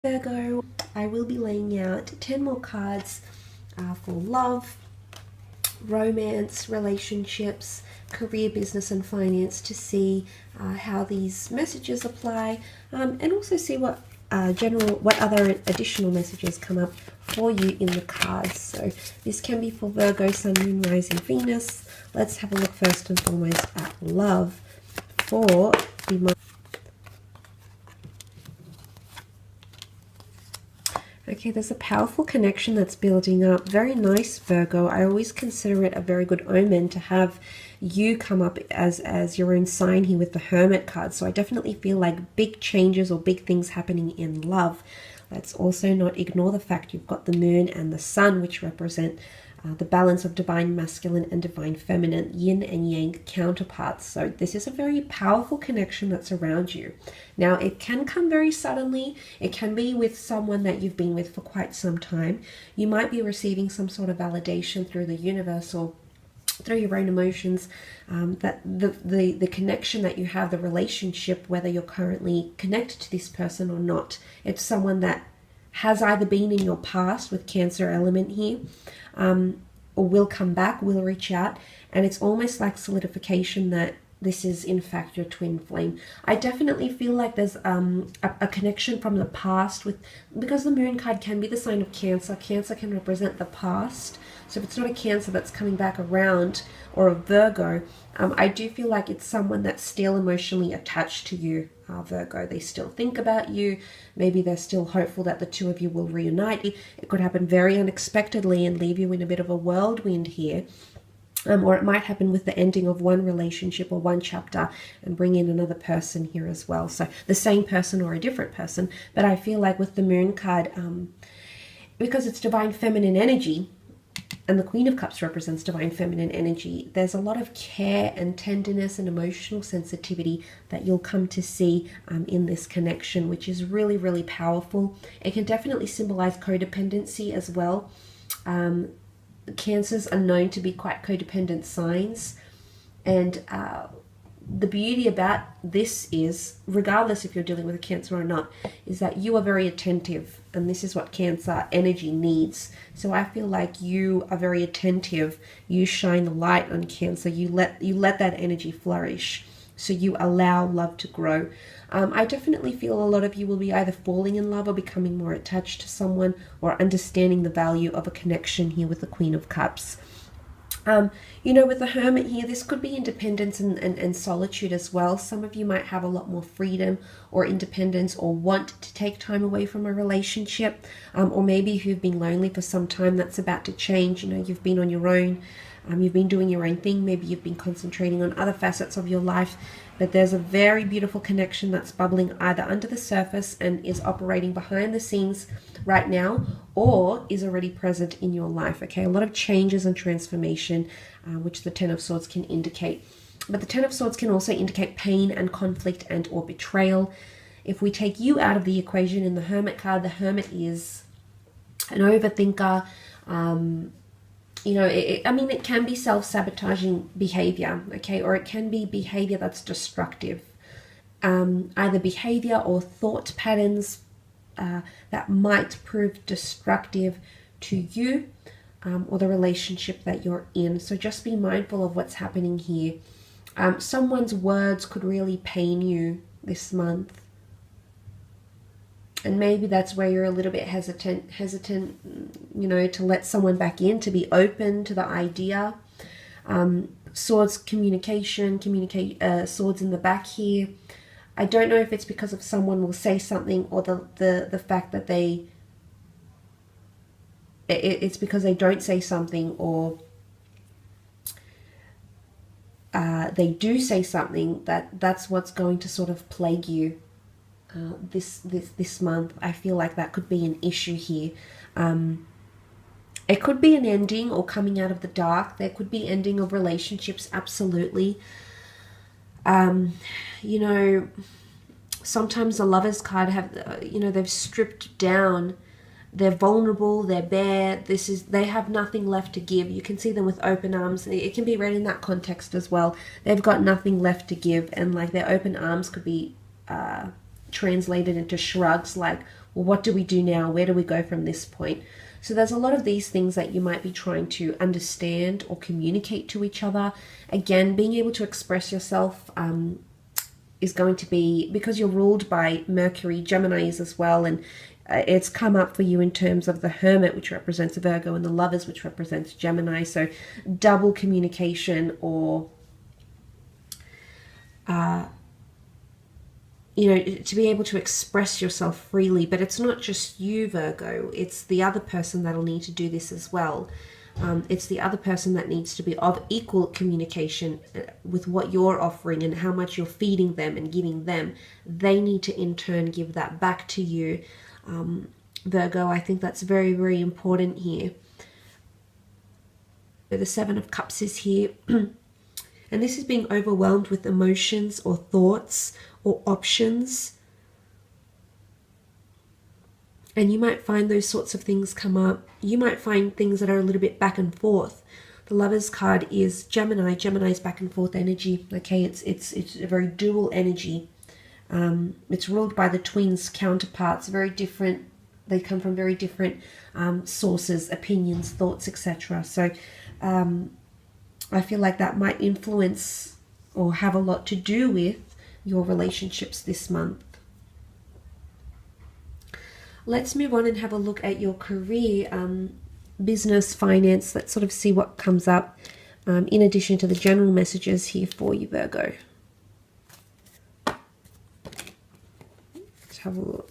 Virgo, I will be laying out 10 more cards for love, romance, relationships, career, business and finance to see how these messages apply, and also see what what other additional messages come up for you in the cards. So this can be for Virgo, Sun, Moon, Rising, Venus. Let's have a look first and foremost at love for the month. Okay, there's a powerful connection that's building up. Very nice, Virgo. I always consider it a very good omen to have you come up as your own sign here with the Hermit card. So I definitely feel like big changes or big things happening in love. Let's also not ignore the fact you've got the Moon and the Sun, which represent the balance of divine masculine and divine feminine, yin and yang counterparts. So this is a very powerful connection that's around you. Now, it can come very suddenly. It can be with someone that you've been with for quite some time. You might be receiving some sort of validation through the universe or through your own emotions, that the connection that you have, the relationship, whether you're currently connected to this person or not, it's someone that has either been in your past with Cancer element here, or will come back, will reach out, and it's almost like solidification that this is in fact your twin flame. I definitely feel like there's a connection from the past because the Moon card can be the sign of Cancer. Cancer can represent the past. So if it's not a Cancer that's coming back around, or a Virgo, I do feel like it's someone that's still emotionally attached to you, Virgo. They still think about you. Maybe they're still hopeful that the two of you will reunite. It could happen very unexpectedly and leave you in a bit of a whirlwind here. Or it might happen with the ending of one relationship or one chapter and bring in another person here as well. So the same person or a different person. But I feel like with the Moon card, because it's divine feminine energy, and the Queen of Cups represents divine feminine energy, there's a lot of care and tenderness and emotional sensitivity that you'll come to see in this connection, which is really, really powerful. It can definitely symbolize codependency as well. Cancers are known to be quite codependent signs, and the beauty about this is, regardless if you're dealing with a Cancer or not, is that you are very attentive, and this is what Cancer energy needs. So I feel like you are very attentive. You shine the light on Cancer. You let that energy flourish. So you allow love to grow. I definitely feel a lot of you will be either falling in love or becoming more attached to someone, or understanding the value of a connection here with the Queen of Cups. You know, with the Hermit here, this could be independence and solitude as well. Some of you might have a lot more freedom or independence, or want to take time away from a relationship. Or maybe if you've been lonely for some time, that's about to change. You know, you've been on your own. You've been doing your own thing. Maybe you've been concentrating on other facets of your life. But there's a very beautiful connection that's bubbling either under the surface and is operating behind the scenes right now, or is already present in your life. Okay, a lot of changes and transformation, which the Ten of Swords can indicate. But the Ten of Swords can also indicate pain and conflict and or betrayal. If we take you out of the equation in the Hermit card, the Hermit is an overthinker. You know, it can be self-sabotaging behavior, okay, or it can be behavior that's destructive. Either behavior or thought patterns that might prove destructive to you or the relationship that you're in. So just be mindful of what's happening here. Someone's words could really pain you this month. And maybe that's where you're a little bit hesitant, you know, to let someone back in, to be open to the idea. Swords communication, swords in the back here. I don't know if it's because of someone will say something, or the fact that it's because they don't say something, or they do say something, that's what's going to sort of plague you. This month. I feel like that could be an issue here. It could be an ending or coming out of the dark. There could be ending of relationships, absolutely. You know, sometimes the Lovers card have, you know, they've stripped down. They're vulnerable, they're bare. They have nothing left to give. You can see them with open arms. It can be read in that context as well. They've got nothing left to give, and like their open arms could be translated into shrugs like, well, what do we do now? Where do we go from this point? So there's a lot of these things that you might be trying to understand or communicate to each other. Again, being able to express yourself is going to be, because you're ruled by Mercury, Gemini is as well, and it's come up for you in terms of the Hermit, which represents Virgo, and the Lovers, which represents Gemini. So double communication, or you know, to be able to express yourself freely. But it's not just you, Virgo, it's the other person that'll need to do this as well. It's the other person that needs to be of equal communication with what you're offering and how much you're feeding them and giving them. They need to in turn give that back to you, Virgo. I think that's very, very important here. The Seven of Cups is here. And this is being overwhelmed with emotions or thoughts or options. And you might find those sorts of things come up. You might find things that are a little bit back and forth. The Lovers card is Gemini. Gemini's back and forth energy. Okay, it's a very dual energy. It's ruled by the twins counterparts, very different. They come from very different sources, opinions, thoughts, etc. So I feel like that might influence or have a lot to do with your relationships this month. Let's move on and have a look at your career, business, finance. Let's sort of see what comes up in addition to the general messages here for you, Virgo. Let's have a look.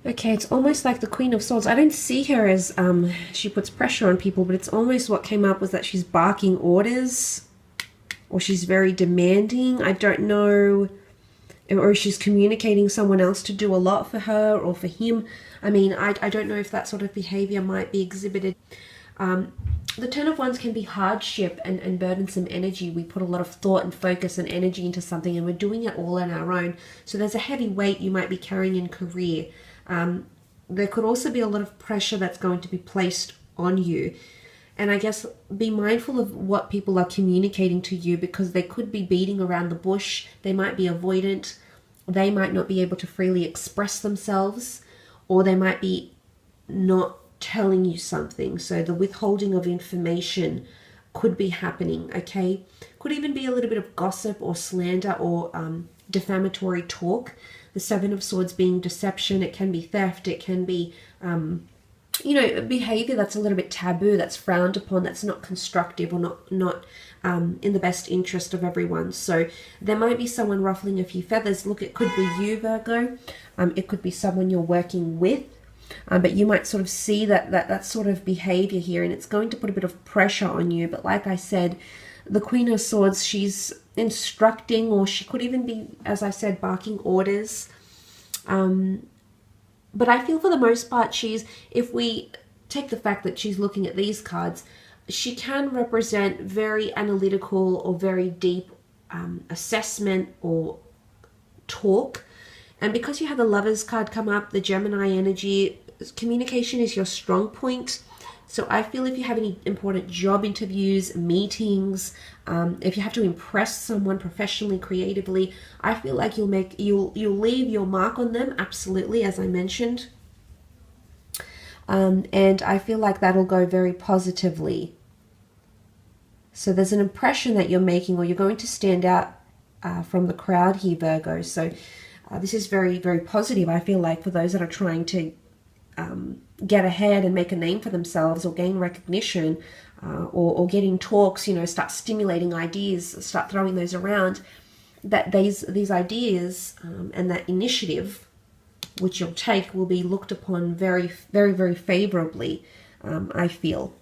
Okay, it's almost like the Queen of Swords. I don't see her as she puts pressure on people, but it's almost what came up was that she's barking orders, or she's very demanding. I don't know, or she's communicating someone else to do a lot for her or for him. I mean, I don't know if that sort of behavior might be exhibited. The Ten of Wands can be hardship and burdensome energy. We put a lot of thought and focus and energy into something, and we're doing it all on our own. So there's a heavy weight you might be carrying in career. There could also be a lot of pressure that's going to be placed on you. And I guess be mindful of what people are communicating to you, because they could be beating around the bush. They might be avoidant. They might not be able to freely express themselves, or they might be not telling you something. So the withholding of information could be happening, okay? Could even be a little bit of gossip or slander or defamatory talk. The Seven of Swords being deception. It can be theft. It can be, you know, behavior that's a little bit taboo, that's frowned upon, that's not constructive or not in the best interest of everyone. So there might be someone ruffling a few feathers. Look, it could be you, Virgo. It could be someone you're working with. But you might sort of see that sort of behavior here, and it's going to put a bit of pressure on you. But like I said, the Queen of Swords, she's instructing, or she could even be, as I said, barking orders. But I feel for the most part if we take the fact that she's looking at these cards, she can represent very analytical or very deep assessment or talk. And because you have the Lovers card come up, the Gemini energy, communication is your strong point. So I feel if you have any important job interviews, meetings, if you have to impress someone professionally, creatively, I feel like you'll leave your mark on them, absolutely, as I mentioned. And I feel like that'll go very positively. So there's an impression that you're making, or you're going to stand out from the crowd here, Virgo. So this is very, very positive, I feel like, for those that are trying to get ahead and make a name for themselves, or gain recognition, or getting talks, you know, start stimulating ideas, start throwing those around, that these ideas and that initiative which you'll take will be looked upon very, very, very favorably, I feel.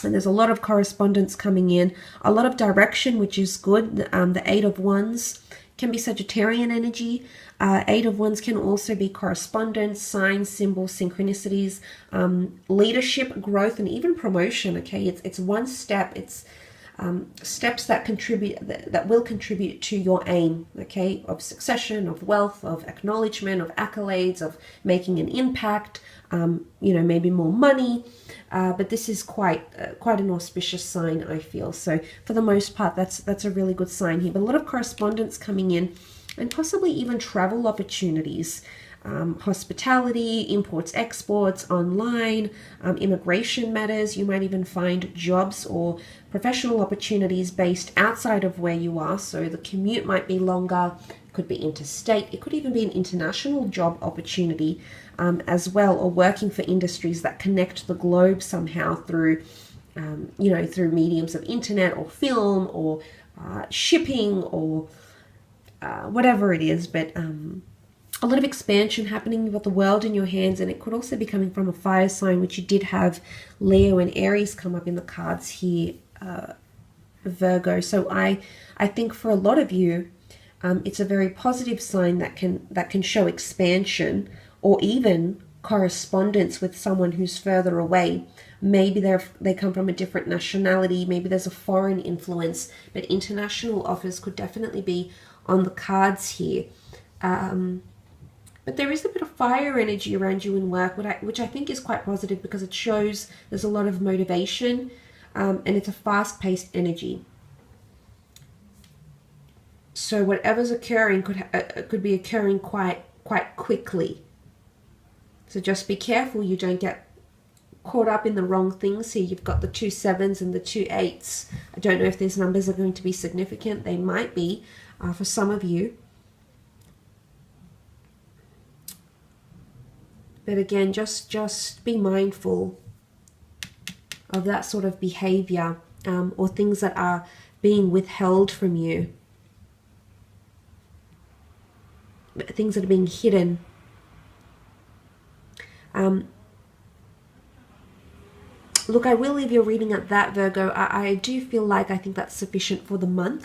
And there's a lot of correspondence coming in, a lot of direction, which is good. The Eight of Wands can be Sagittarian energy. Eight of Wands can also be correspondence, signs, symbols, synchronicities, leadership, growth, and even promotion. Okay, it's one step. It's steps that will contribute to your aim, okay, of succession, of wealth, of acknowledgement, of accolades, of making an impact, you know, maybe more money. But this is quite an auspicious sign, I feel. So for the most part, that's a really good sign here. But a lot of correspondence coming in, and possibly even travel opportunities, hospitality, imports, exports, online, immigration matters. You might even find jobs or professional opportunities based outside of where you are. So the commute might be longer, it could be interstate, it could even be an international job opportunity as well, or working for industries that connect the globe somehow through, you know, through mediums of internet or film or shipping or whatever it is. But a lot of expansion happening. You've got the world in your hands, and it could also be coming from a fire sign, which you did have Leo and Aries come up in the cards here, Virgo. So I think for a lot of you, it's a very positive sign that can show expansion, or even correspondence with someone who's further away. Maybe they come from a different nationality, maybe there's a foreign influence, but international offers could definitely be on the cards here. But there is a bit of fire energy around you in work, which I think is quite positive, because it shows there's a lot of motivation, and it's a fast-paced energy. So whatever's occurring could be occurring quite quickly. So just be careful you don't get caught up in the wrong things here. You've got the 2 7s and the 2 8s. I don't know if these numbers are going to be significant. They might be for some of you. But again, just be mindful of that sort of behavior, or things that are being withheld from you, things that are being hidden. Look, I will leave your reading at that, Virgo. I do feel like I think that's sufficient for the month.